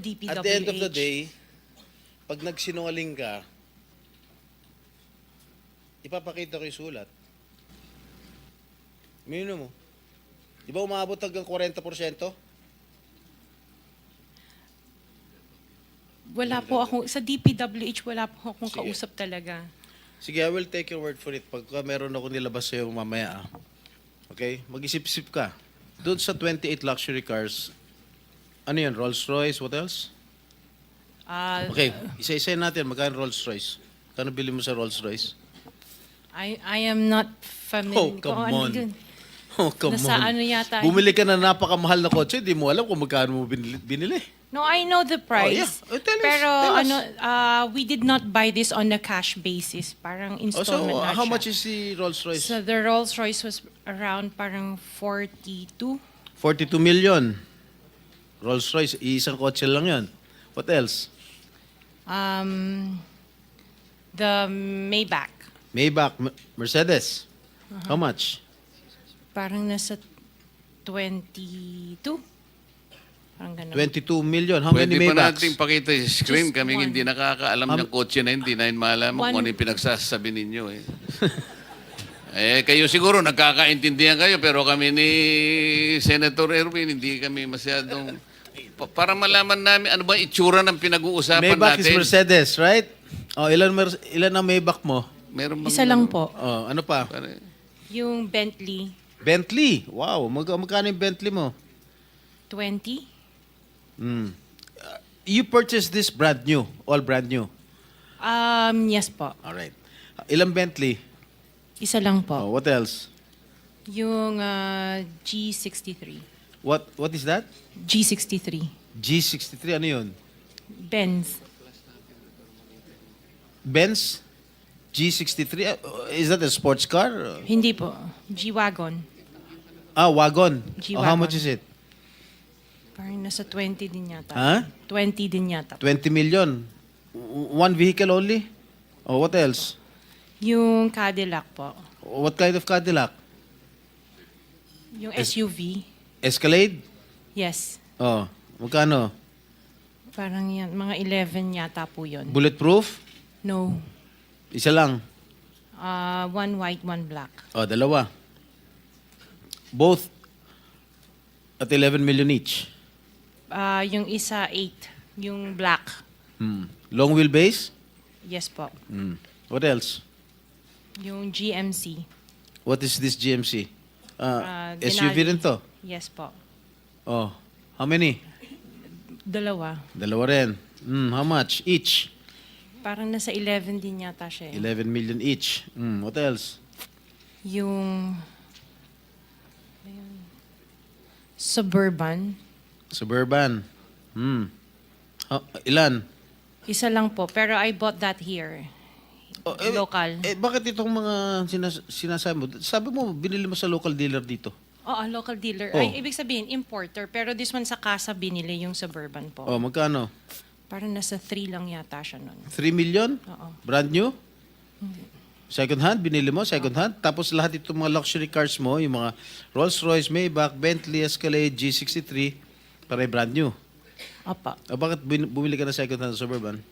DPWH. At the end of the day, pag nagsinungaling ka, ipapakita ko yung sulat. Mino mo. Di ba umabot hanggang 40%? Wala po ako, sa DPWH wala po akong Sige. kausap talaga. Sige, I will take your word for it. Pagka meron ako nilabas sa'yo mamaya, okay? Mag-isip-isip ka. Doon sa 28 luxury cars, ano yun? Rolls Royce? What else? Okay, isa-isa natin. Magkano Rolls Royce? Kano bili mo sa Rolls Royce? I am not familiar. Oh, come kung ano on. dun. Oh, come Nasa on. ano yata. Bumili ka na napakamahal na kotse, di mo alam kung magkano mo binili. No, I know the price. Oh, yeah. Oh, tell us, Pero tell us. ano, we did not buy this on a cash basis. Parang Oh, installment so, na how siya. much is the Rolls Royce? So the Rolls Royce was around parang 42. 42 million. Rolls Royce, isang kotse lang yun. What else? The Maybach. Maybach, Mercedes. Uh-huh. How much? Parang nasa 22. Parang ganun. 22 million. How Pwede many pa Maybachs? natin pakita yung screen. Just Kaming one. hindi nakakaalam ng kotse na hindi na malaman One. kung ano yung pinagsasabi ninyo. Kayo siguro nagkakaintindihan kayo pero kami ni Senator Erwin hindi kami masyadong... para malaman namin ano ba itsura ng pinag-uusapan Maybach is natin. Mercedes, right? Oh, ilan ang Maybach mo? Meron bang Isa lang po. Oh, ano pa? Yung Bentley, Bentley. Wow, magkano yung Bentley mo? 20. You purchased this brand new, all brand new. Yes po. All right. Ilang Bentley? Isa lang po. Oh, what else? Yung G63. What is that? G63. G63, ano yun? Benz. Benz? G63? Is that a sports car? Hindi po. G-Wagon. Wagon. G-Wagon. Oh, how much is it? Parang nasa 20 din yata. Huh? 20 din yata. 20 million. One vehicle only? Oh, what else? Yung Cadillac po. What kind of Cadillac? Yung SUV. Escalade? Yes. Oh, magkano? Parang yan. Mga 11 yata po yun. Bulletproof? No. Isa lang. One white, one black. Oh, dalawa. Both at 11 million each. Yung isa 8. Yung black. Long wheelbase? Yes po. What else? Yung GMC. What is this GMC? SUV Denali. rin to? Yes po. Oh, how many? Dalawa. Dalawa rin. How much each? Parang nasa 11 din yata siya. 11 million each. What else? Yung ayun, Suburban. Suburban. Ilan? Isa lang po. Pero I bought that here. Local. Bakit itong mga sinasabi mo? Sabi mo, binili mo sa local dealer dito. Oo, local dealer. Oh. Ay, ibig sabihin, importer. Pero this one sa casa binili yung Suburban po. Oh, magkano? Parang nasa 3 lang yata siya nun. 3 million? Oo. Brand new? Second hand? Binili mo? Second hand? Tapos lahat itong mga luxury cars mo, yung mga Rolls Royce, Maybach, Bentley, Escalade, G63, para brand new. Opa. Bakit bumili ka na second hand Suburban?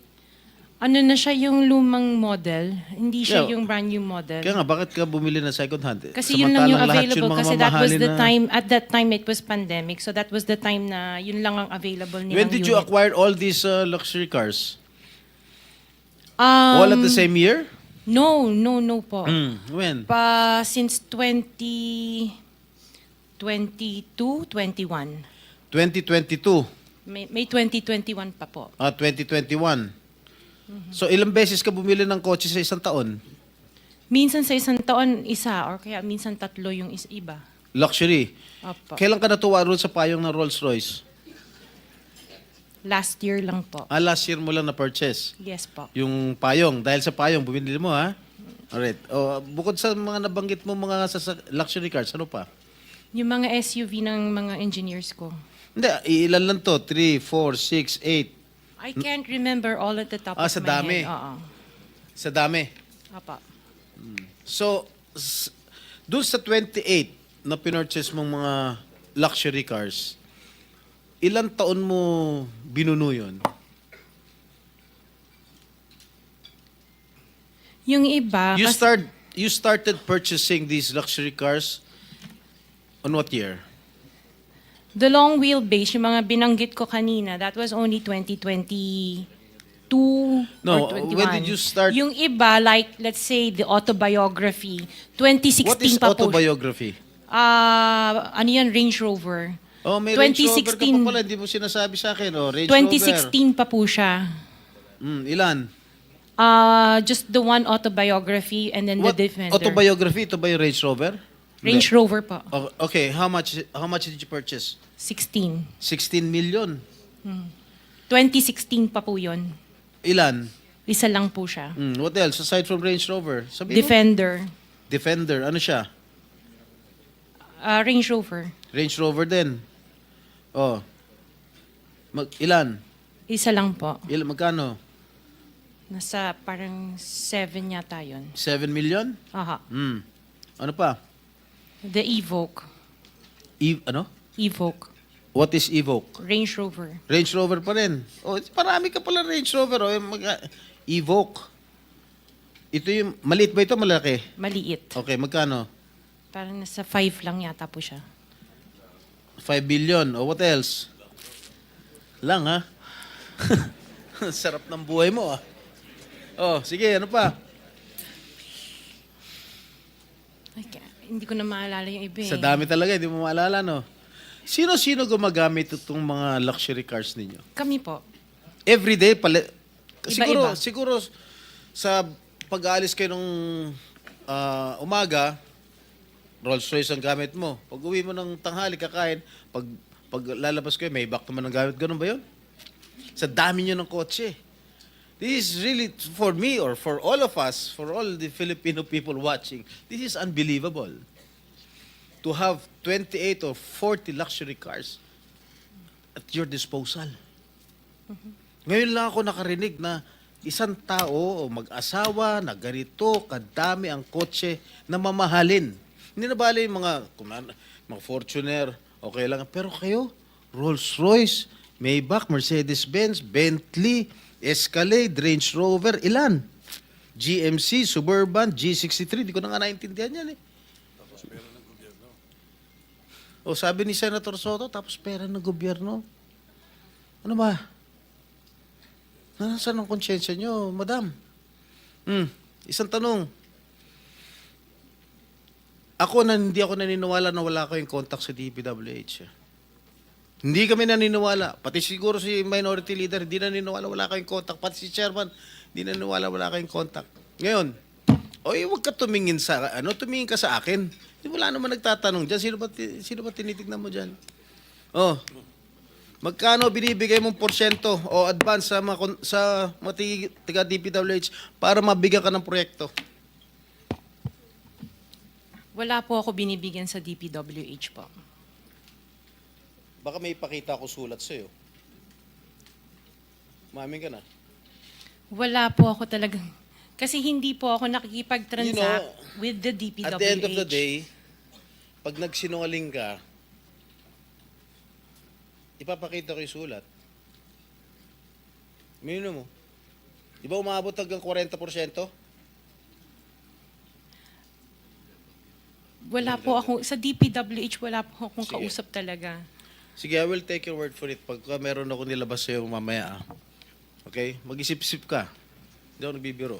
Ano na siya yung lumang model? Hindi siya Yeah. yung brand new model. Kaya nga, bakit ka bumili na second hand? Kasi yun lang yung Samantalang lahat available mga kasi that was mamahalin the na- time, at that time it was pandemic. So that was the time na yun lang ang available nilang When did you unit. acquire all these luxury cars? All at the same year? No po. When? Since 2022, 21. 2022. May 2021 pa po. 2021. So ilang beses ka bumili ng kotse sa isang taon? Minsan sa isang taon, isa. Or kaya minsan tatlo yung iba. Luxury. Opo. Kailan ka natuwa roon sa payong ng Rolls Royce? Last year lang po. Last year mo lang na-purchase. Yes po. Yung payong. Dahil sa payong, bumili mo, ha? Alright. Bukod sa mga nabanggit mo mga luxury cars, ano pa? Yung mga SUV ng mga engineers ko. Hindi, ilan lang to? 3, 4, 6, 8. I can't remember all at the top of Sa my dami. head. Oo. Sa dami. Apa. So, doon sa 28 na pinurchase mong mga luxury cars, ilang taon mo binuno yun? Yung iba, You started purchasing these luxury cars on what year? the long wheelbase, yung mga binanggit ko kanina, that was only 2022 No, or 21. when did you start- Yung iba, like, let's say, the autobiography, 2016 What is pa po. autobiography? Ano yan, Range Rover. Oh, may Range Rover ka 2016. pa pala, hindi mo sinasabi sa akin. Oh, Range 2016 pa po siya. Rover. Ilan? Just the one autobiography and then What the Defender. autobiography? Ito ba yung Range Rover? Range Hindi. Rover po. Oh, okay, how much did you purchase? 16. 16 million. 2016 pa po yun. Ilan? Isa lang po siya. What else aside from Range Rover? Sabi mo? Defender. Defender. Ano siya? Range Rover. Range Rover din. Oh. Ilan? Isa lang po. Magkano? Nasa parang 7 yata yun. 7 million? Aha. Ano pa? The Evoque. Ano? Evoque. What is Evoque? Range Rover. Range Rover pa rin. Oh, marami ka pala Range Rover. Oh, Evoque. Ito yung, maliit ba ito? Malaki? Maliit. Okay, magkano? Parang nasa 5 lang yata po siya. 5 billion. Oh, what else? Lang, ha? Sarap ng buhay mo, ah. Oh, sige, ano pa? Hindi ko na maalala yung iba eh. Sa dami talaga, hindi mo maalala, no? Sino-sino gumagamit itong mga luxury cars ninyo? Kami po. Everyday, Iba-iba. siguro sa pag-aalis kayo nung umaga, Rolls Royce ang gamit mo. Pag uwi mo ng tanghali, kakain, pag lalabas kayo, may back naman ang gamit. Ganun ba yun? Sa dami nyo ng kotse. This is really, for me or for all of us, for all the Filipino people watching, this is unbelievable. To have 28 or 40 luxury cars at your disposal. Ngayon lang ako nakarinig na isang tao o mag-asawa na ganito kadami ang kotse na mamahalin. Hindi na bali yung mga Fortuner, okay lang. Pero kayo, Rolls-Royce, Maybach, Mercedes-Benz, Bentley, Escalade, Range Rover, ilan? GMC, Suburban, G63, di ko na nga naintindihan yan eh. O sabi ni Senator Soto, tapos pera ng gobyerno. Ano ba? Nasaan ang konsyensya nyo, madam? Isang tanong. Hindi ako naniniwala na wala kayong contact sa DPWH. Hindi kami naniniwala. Pati siguro si minority leader, hindi naniniwala wala kayong contact. Pati si chairman, hindi naniniwala wala kayong contact. Ngayon, huwag ka tumingin tumingin ka sa akin. Wala naman nagtatanong dyan. Sino ba tinitignan mo dyan? Oh, magkano binibigay mong porsyento o advance sa mga tiga DPWH para mabigyan ka ng proyekto? Wala po ako binibigyan sa DPWH po. Baka may ipakita ako sulat sa'yo. Mamin ka na. Wala po ako talagang... Kasi hindi po ako nakikipag-transact with the DPWH. At the end of the day, pag nagsinungaling ka, ipapakita ko yung sulat. Minimum mo. Di ba umabot hanggang 40%? Wala po ako... Sa DPWH, wala po akong Sige. kausap talaga. Sige, I will take your word for it. Pagka meron ako nilabas sa'yo mamaya, okay? Mag-isip-isip ka. Hindi ako nagbibiro.